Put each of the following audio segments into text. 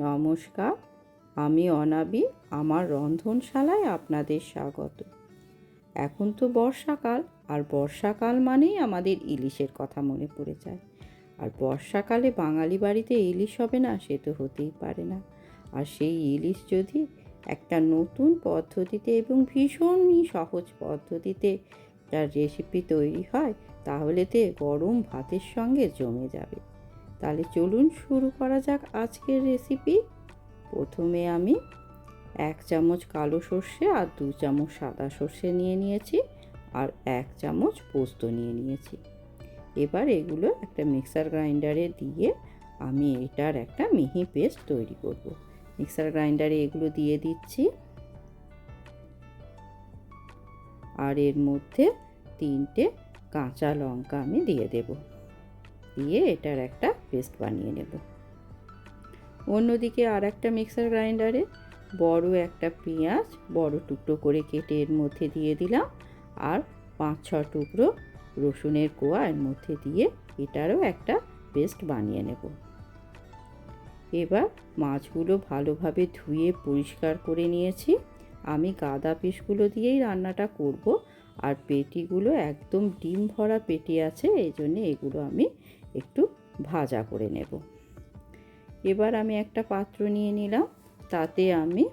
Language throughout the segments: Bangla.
নমস্কার, আমি অনাবি। আমার রন্ধনশালায় আপনাদের স্বাগত। এখন তো বর্ষাকাল, আর বর্ষাকাল মানেই আমাদের ইলিশের কথা মনে পড়ে যায়। আর বর্ষাকালে বাঙালি বাড়িতে ইলিশ হবে না, সে তো হতেই পারে না। আর সেই ইলিশ যদি একটা নতুন পদ্ধতিতে এবং ভীষণই সহজ পদ্ধতিতে তার রেসিপি তৈরি হয়, তাহলে তো গরম ভাতের সঙ্গে জমে যাবে। তাহলে চলুন শুরু করা যাক আজকের রেসিপি। প্রথমে আমি 1 চামচ কালো সর্ষে আর 2 চামচ সাদা সর্ষে নিয়ে নিয়েছি, আর 1 চামচ পোস্ত নিয়ে নিয়েছি। এবার এগুলো একটা মিক্সার গ্রাইন্ডারে দিয়ে আমি এটার একটা মিহি পেস্ট তৈরি করব। মিক্সার গ্রাইন্ডারে এগুলো দিয়ে দিচ্ছি, আর এর মধ্যে 3টে কাঁচা লঙ্কা আমি দিয়ে দেব। দিয়ে এটার একটা পেস্ট বানিয়ে নেব। অন্যদিকে আর একটা মিক্সার গ্রাইন্ডারে বড় একটা পেঁয়াজ বড় টুকরো করে কেটে এর মধ্যে দিয়ে দিলাম, আর 5-6 টুকরো রসুনের কোয়া এর মধ্যে দিয়ে এটারও একটা পেস্ট বানিয়ে নেব। এবার মাছগুলো ভালোভাবে ধুয়ে পরিষ্কার করে নিয়েছি। আমি গাদা পিসগুলো দিয়েই রান্নাটা করব, আর পেটিগুলো একদম ডিম ভরা পেটি আছে, এই জন্যে এগুলো আমি একটু ভাজা করে নেব। এবার আমি একটা পাত্র নিয়ে নিলাম, তাতে আমি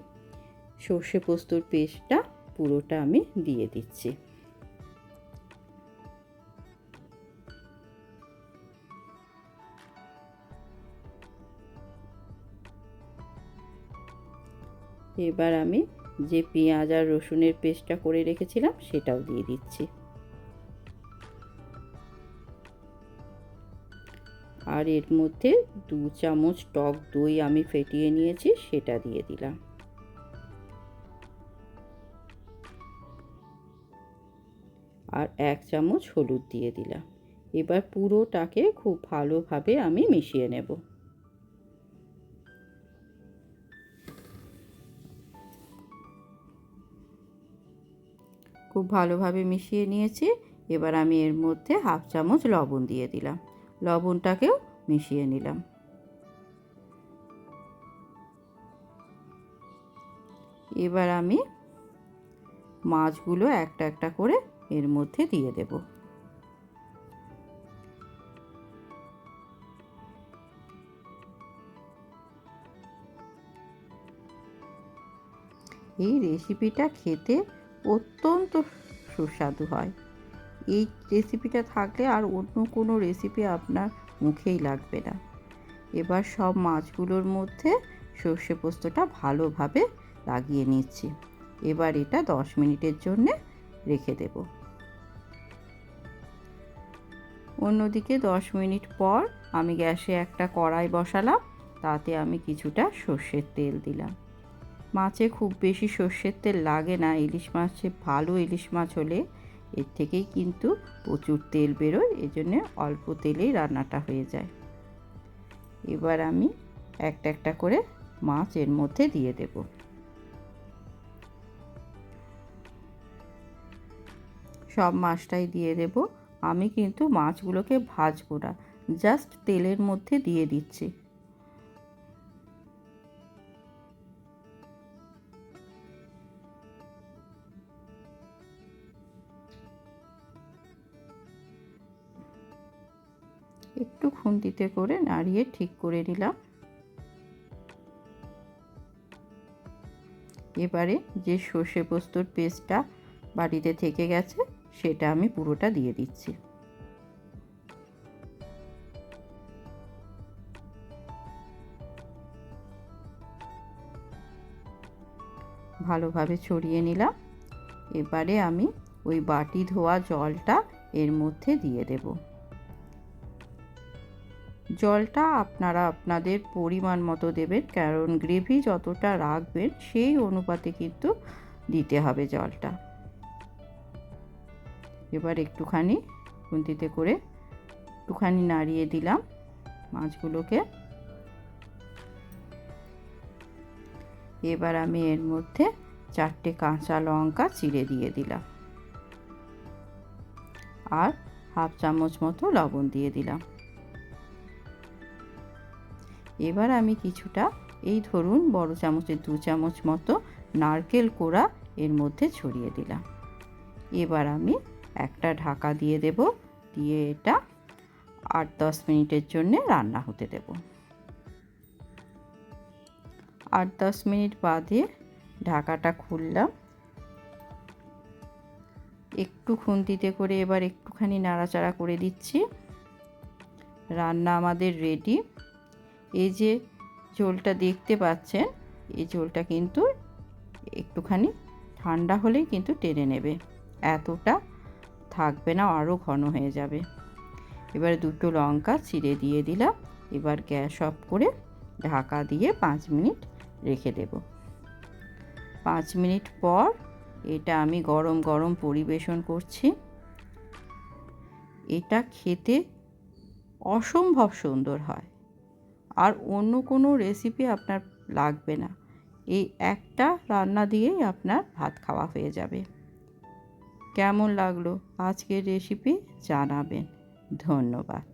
সর্ষে পোস্তর পেস্টটা পুরোটা আমি দিয়ে দিচ্ছি। এবার আমি যে পেঁয়াজ আর রসুনের পেস্টটা করে রেখেছিলাম সেটাও দিয়ে দিচ্ছি, আর এর মধ্যে 2 চামচ টক দই আমি ফেটিয়ে নিয়েছি, সেটা দিয়ে দিলাম, আর 1 চামচ হলুদ দিয়ে দিলাম। এবার পুরোটাকে খুব ভালোভাবে আমি মিশিয়ে নেব। খুব ভালোভাবে মিশিয়ে নিয়েছি। এবার আমি এর মধ্যে 1/2 চামচ লবণ দিয়ে দিলাম, লবণটাকেও মিশিয়ে নিলাম। এবার আমি মাছগুলো একটা একটা করে এর মধ্যে দিয়ে দেব। এই রেসিপিটা খেতে অত্যন্ত সুস্বাদু হয়। এই রেসিপিটা থাকলে আর অন্য কোনো রেসিপি আপনার মুখেই লাগবে না। এবার সব মাছগুলোর মধ্যে সর্ষে পোস্তটা ভালোভাবে লাগিয়ে নিচ্ছি। এবার এটা 10 মিনিটের জন্য রেখে দেব। অন্যদিকে 10 মিনিট পর আমি গ্যাসে একটা কড়াই বসালাম, তাতে আমি কিছুটা সর্ষের তেল দিলাম। মাছে খুব বেশি সর্ষের তেল লাগে না, ইলিশ মাছে ভালো ইলিশ মাছ হলে এর থেকেই কিন্তু প্রচুর তেল বেরোয়, এজন্য অল্প তেলেই রান্নাটা হয়ে যায়। এবার আমি একটা একটা করে মাছ এর মধ্যে দিয়ে দেব। সব মাছটাই দিয়ে দেব। আমি কিন্তু মাছগুলোকে ভাজবো না, জাস্ট তেলের মধ্যে দিয়ে দিচ্ছি। একটু খুন্তিতে করে নাড়িয়ে ঠিক করে নিলাম। এবারে যে সর্ষে পোস্তর পেস্টটা বাটিতে থেকে গেছে সেটা আমি পুরোটা দিয়ে দিচ্ছি। ভালোভাবে ছড়িয়ে নিলাম। এবারে আমি ওই বাটি ধোয়া জলটা এর মধ্যে দিয়ে দেব। জলটা আপনারা আপনাদের পরিমাণ মতো দেবেন, কারণ গ্রেভি যতটা রাখবেন সেই অনুপাতে কিন্তু দিতে হবে জলটা। এবার একটুখানি খুন্তিতে করে একটুখানি নাড়িয়ে দিলাম মাছগুলোকে। এবার আমি এর মধ্যে 4টে কাঁচা লঙ্কা চিড়ে দিয়ে দিলাম, আর 1/2 চামচ মতো লবণ দিয়ে দিলাম। এবার আমি কিছুটা এই ধরুন বড় চামচের 2 চামচ মতো নারকেল কোড়া এর মধ্যে ছড়িয়ে দিলাম। এবার আমি একটা ঢাকা দিয়ে দেব, দিয়ে এটা 8-10 মিনিটের জন্য রান্না হতে দেব। 8-10 মিনিট বাদে ঢাকাটা খুললাম। একটু খুন্তিতে করে এবার একটুখানি নাড়াচাড়া করে দিচ্ছি। রান্না আমাদের রেডি। এই যে ঝোলটা দেখতে পাচ্ছেন, এই ঝোলটা কিন্তু একটুখানি ঠান্ডা হলেই কিন্তু টেনে নেবে, এতটা থাকবে না, আরও ঘন হয়ে যাবে। এবার 2টো লঙ্কা চিড়ে দিয়ে দিলাম। এবার গ্যাস অফ করে ঢাকা দিয়ে 5 মিনিট রেখে দেব। 5 মিনিট পর এটা আমি গরম গরম পরিবেশন করছি। এটা খেতে অসম্ভব সুন্দর হয়, আর অন্য কোনো রেসিপি আপনার লাগবে না। এই একটা রান্না দিয়েই আপনার ভাত খাওয়া হয়ে যাবে। কেমন লাগলো আজকের রেসিপি জানাবেন। ধন্যবাদ।